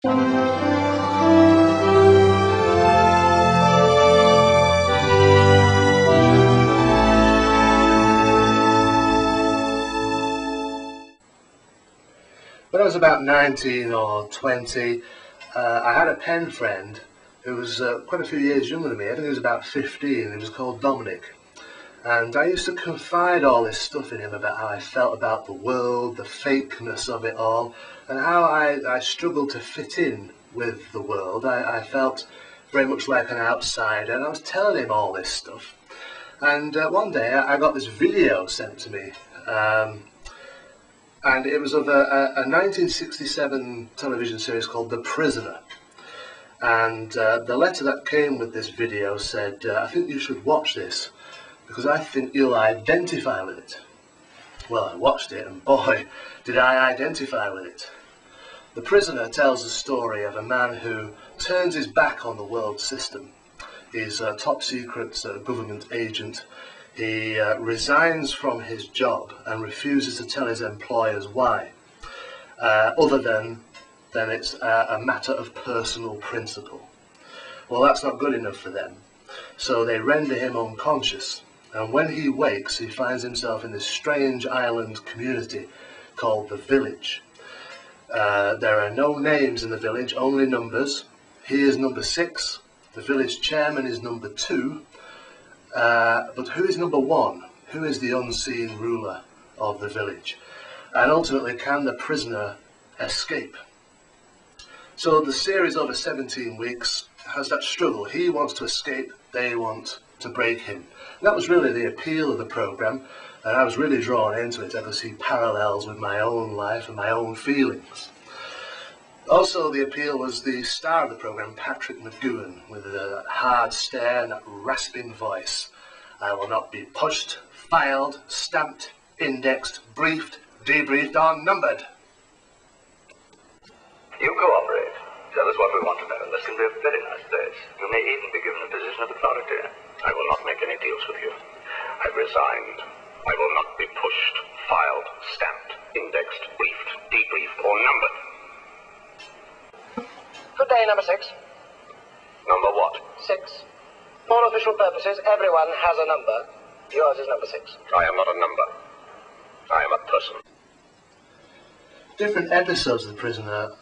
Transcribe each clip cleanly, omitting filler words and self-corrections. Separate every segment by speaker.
Speaker 1: When I was about 19 or 20, I had a pen friend who was quite a few years younger than me. I think he was about 15. He was called Dominic. And I used to confide all this stuff in him about how I felt about the world, the fakeness of it all, and how I struggled to fit in with the world. I felt very much like an outsider, and I was telling him all this stuff. And one day I got this video sent to me, and it was of a 1967 television series called The Prisoner. And the letter that came with this video said, I think you should watch this, because I think you'll identify with it. Well, I watched it, and boy, did I identify with it. The Prisoner tells the story of a man who turns his back on the world system. He's a top secret government agent. He resigns from his job and refuses to tell his employers why, other than it's a matter of personal principle. Well, that's not good enough for them, so they render him unconscious. And when he wakes, he finds himself in this strange island community called the Village. There are no names in the village, only numbers. He is number 6, the village chairman is number 2, but who is number 1? Who is the unseen ruler of the village? And ultimately, can the prisoner escape? So the series over 17 weeks has that struggle. He wants to escape, they want to break him. And that was really the appeal of the programme, and I was really drawn into it. I could see parallels with my own life and my own feelings. Also, the appeal was the star of the programme, Patrick McGowan, with a hard stare and that rasping voice. I will not be pushed, filed, stamped, indexed, briefed, debriefed, or numbered.
Speaker 2: You cooperate. Tell us what we want to know. This can be a very nice place. You may even be given a position of authority. I will not make any deals with you. I've resigned. I will not be pushed, filed, stamped, indexed, briefed, debriefed, or numbered.
Speaker 3: Good day, number 6.
Speaker 2: Number what?
Speaker 3: 6. For official purposes, everyone has a number. Yours is number 6.
Speaker 2: I am not a number. I am a person.
Speaker 1: Different episodes of The Prisoner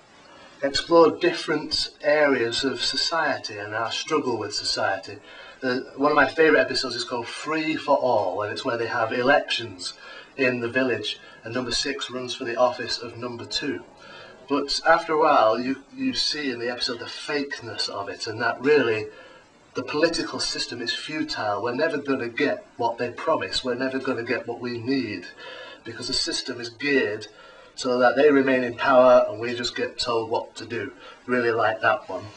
Speaker 1: explore different areas of society and our struggle with society. One of my favourite episodes is called Free for All, and it's where they have elections in the village, and number 6 runs for the office of number 2. But after a while, you see in the episode the fakeness of it, and that really the political system is futile. We're never going to get what they promise. We're never going to get what we need, because the system is geared so that they remain in power and we just get told what to do. Really like that one.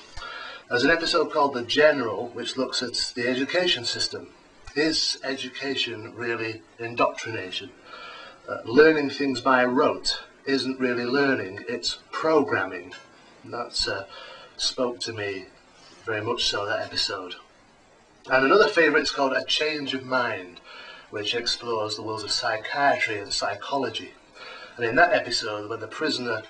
Speaker 1: There's an episode called The General, which looks at the education system. Is education really indoctrination? Learning things by rote isn't really learning, it's programming. And that spoke to me very much so, that episode. And another favourite is called A Change of Mind, which explores the worlds of psychiatry and psychology. And in that episode, when the prisoner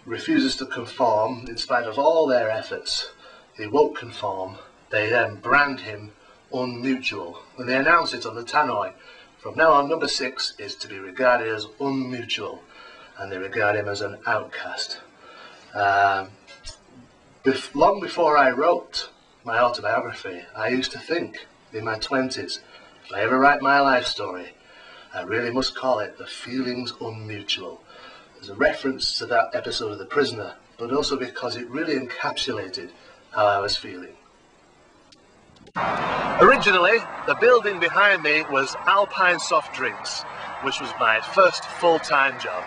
Speaker 1: refuses to conform, in spite of all their efforts, he won't conform, they then brand him Unmutual. And they announce it on the tannoy. From now on, number 6 is to be regarded as unmutual, and they regard him as an outcast. Long before I wrote my autobiography, I used to think, in my 20s, if I ever write my life story, I really must call it The Feelings Unmutual. There's a reference to that episode of The Prisoner, but also because it really encapsulated how I was feeling. Originally, the building behind me was Alpine Soft Drinks, which was my first full-time job.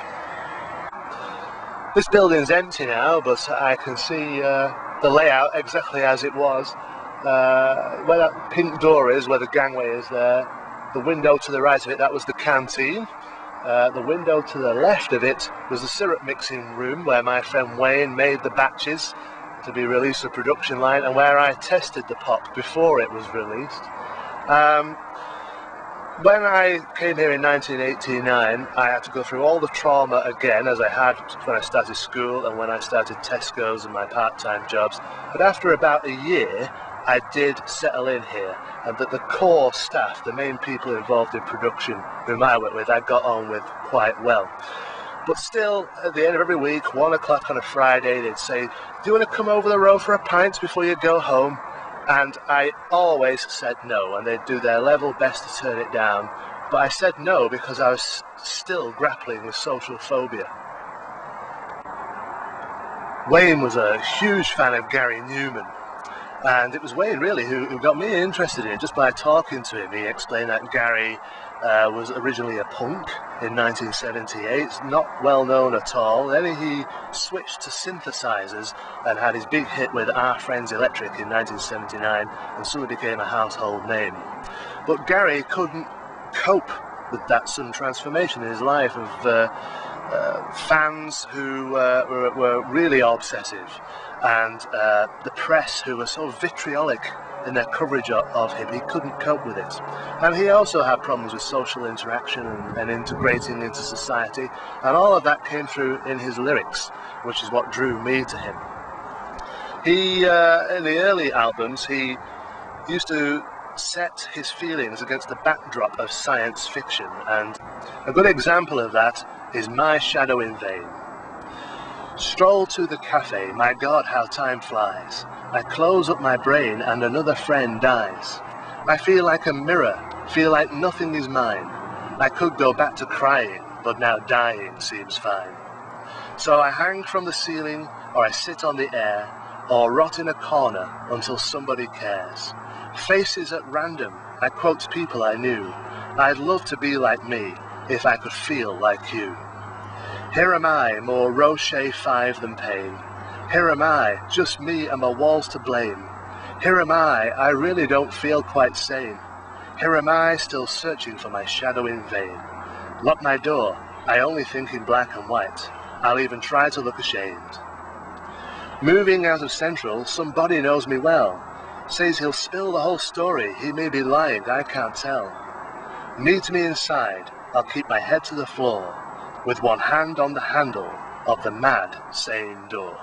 Speaker 1: This building's empty now, but I can see the layout exactly as it was. Where that pink door is, where the gangway is there, the window to the right of it, that was the canteen. The window to the left of it was the syrup mixing room, where my friend Wayne made the batches to be released to the production line, and where I tested the pop before it was released. When I came here in 1989, I had to go through all the trauma again, as I had when I started school and when I started Tesco's and my part-time jobs. But after about a year, I did settle in here, and that the core staff, the main people involved in production, whom I work with, I got on with quite well. But still, at the end of every week, 1 o'clock on a Friday, they'd say, "Do you want to come over the road for a pint before you go home?" And I always said no, and they'd do their level best to turn it down. But I said no because I was still grappling with social phobia. Wayne was a huge fan of Gary Numan, and it was Wayne really who got me interested in it just by talking to him. He explained that Gary was originally a punk in 1978, not well known at all. Then he switched to synthesizers and had his big hit with Our Friends Electric in 1979 and suddenly became a household name. But Gary couldn't cope with that sudden transformation in his life of fans who were really obsessive, and the press who were so vitriolic in their coverage of him. He couldn't cope with it. And he also had problems with social interaction and integrating into society, and all of that came through in his lyrics, which is what drew me to him. He, in the early albums, he used to set his feelings against the backdrop of science fiction, and a good example of that is My Shadow in Vain. Stroll to the cafe, my God, how time flies. I close up my brain and another friend dies. I feel like a mirror, feel like nothing is mine. I could go back to crying, but now dying seems fine. So I hang from the ceiling, or I sit on the air, or rot in a corner until somebody cares. Faces at random, I quote people I knew. I'd love to be like me, if I could feel like you. Here am I, more Rocher 5 than pain. Here am I, just me and my walls to blame. Here am I really don't feel quite sane. Here am I, still searching for my shadow in vain. Lock my door, I only think in black and white. I'll even try to look ashamed. Moving out of Central, somebody knows me well. Says he'll spill the whole story, he may be lying, I can't tell. Meet me inside, I'll keep my head to the floor, with one hand on the handle of the mad, sane door.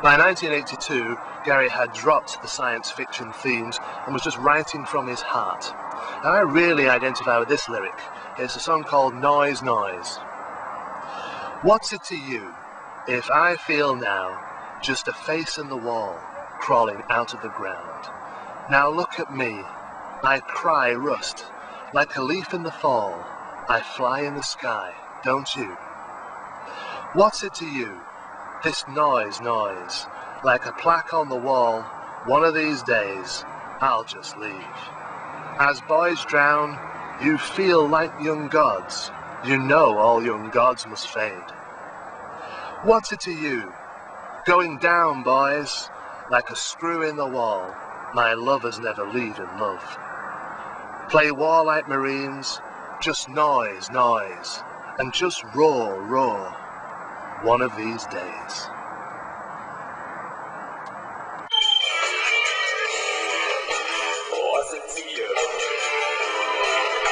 Speaker 1: By 1982, Gary had dropped the science fiction themes and was just writing from his heart. And I really identify with this lyric. It's a song called Noise, Noise. What's it to you if I feel now just a face in the wall crawling out of the ground? Now look at me, I cry rust, like a leaf in the fall, I fly in the sky, don't you? What's it to you? This noise, noise, like a plaque on the wall, one of these days, I'll just leave. As boys drown, you feel like young gods, you know all young gods must fade. What's it to you? Going down, boys, like a screw in the wall, my lovers never leave in love. Play war like Marines, just noise, noise, and just roar, roar. One of these days.
Speaker 2: What's it to you?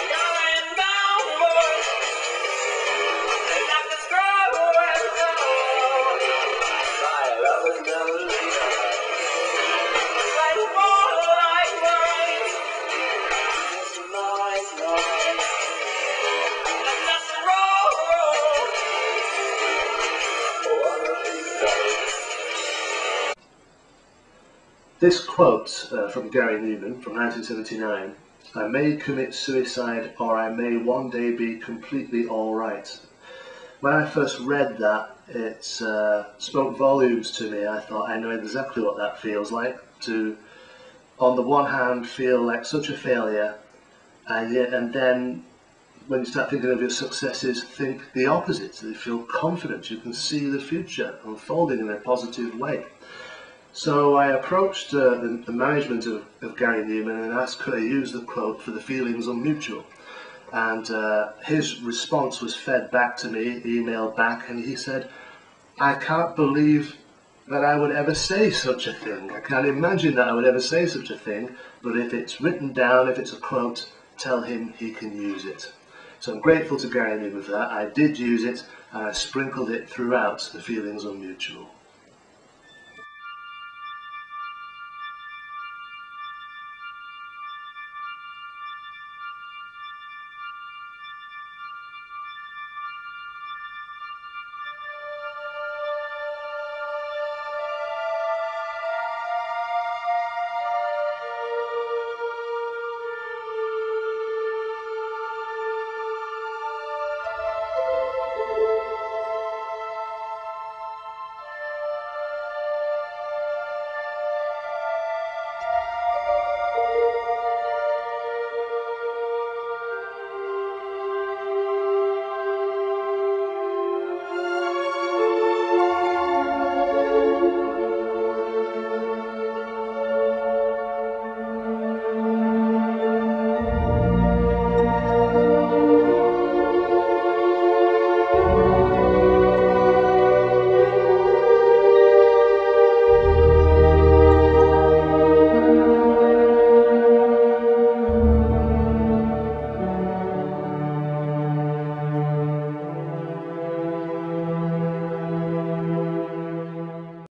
Speaker 2: Going downward, like a scrub and down. My love is never leaving. Like war, like mine. Just noise, noise. And just roll.
Speaker 1: This quote from Gary Numan from 1979, I may commit suicide or I may one day be completely alright. when I first read that, it spoke volumes to me. I thought, I know exactly what that feels like, to, on the one hand, feel like such a failure, and then when you start thinking of your successes, think the opposite. You feel confident, you can see the future unfolding in a positive way. So I approached the management of Gary Numan and asked could I use the quote for the feelings Unmutual. And his response was fed back to me, emailed back, and he said, I can't believe that I would ever say such a thing. I can't imagine that I would ever say such a thing, but if it's written down, if it's a quote, tell him he can use it. So I'm grateful to Gary Numan for that. I did use it, and I sprinkled it throughout the feelings Unmutual.